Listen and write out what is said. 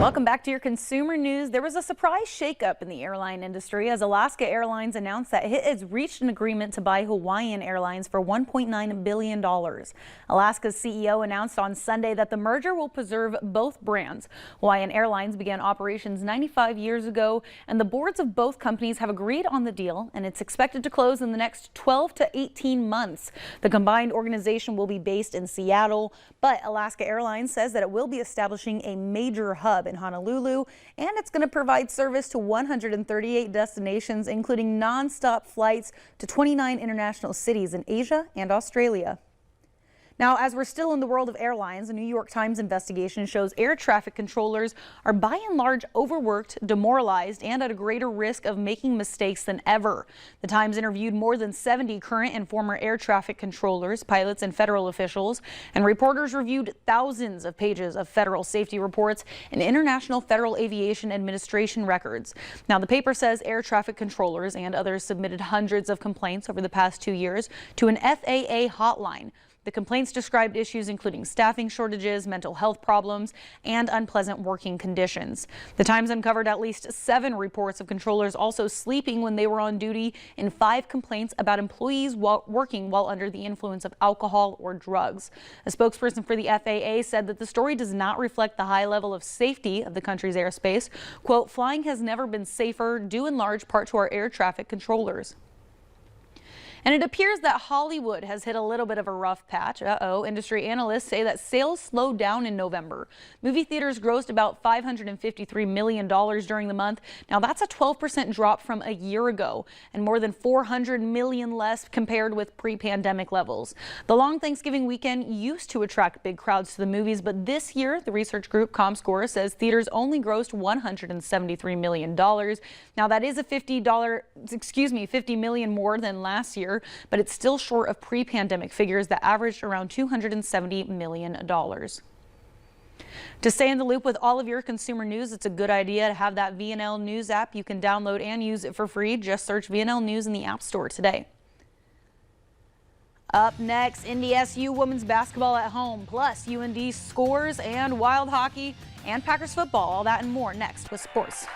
Welcome back to your consumer news. There was a surprise shakeup in the airline industry as Alaska Airlines announced that it has reached an agreement to buy Hawaiian Airlines for $1.9 billion. Alaska's CEO announced on Sunday that the merger will preserve both brands. Hawaiian Airlines began operations 95 years ago, and the boards of both companies have agreed on the deal, and it's expected to close in the next 12 to 18 months. The combined organization will be based in Seattle, but Alaska Airlines says that it will be establishing a major hub in Honolulu, and it's going to provide service to 138 destinations, including non-stop flights to 29 international cities in Asia and Australia. Now, as we're still in the world of airlines, a New York Times investigation shows air traffic controllers are by and large overworked, demoralized, and at a greater risk of making mistakes than ever. The Times interviewed more than 70 current and former air traffic controllers, pilots, and federal officials, and reporters reviewed thousands of pages of federal safety reports and International Federal Aviation Administration records. Now, the paper says air traffic controllers and others submitted hundreds of complaints over the past 2 years to an FAA hotline. The complaints described issues including staffing shortages, mental health problems, and unpleasant working conditions. The Times uncovered at least 7 reports of controllers also sleeping when they were on duty and 5 complaints about employees working while under the influence of alcohol or drugs. A spokesperson for the FAA said that the story does not reflect the high level of safety of the country's airspace. Quote, "Flying has never been safer, due in large part to our air traffic controllers." And it appears that Hollywood has hit a little bit of a rough patch. Industry analysts say that sales slowed down in November. Movie theaters grossed about $553 million during the month. Now that's a 12% drop from a year ago and more than $400 million less compared with pre-pandemic levels. The long Thanksgiving weekend used to attract big crowds to the movies, but this year the research group Comscore says theaters only grossed $173 million. Now that is a $50 million more than last year, but it's still short of pre-pandemic figures that averaged around $270 million. To stay in the loop with all of your consumer news, it's a good idea to have that VNL News app. You can download and use it for free. Just search VNL News in the App Store today. Up next, NDSU women's basketball at home, plus UND scores and Wild hockey and Packers football. All that and more next with sports.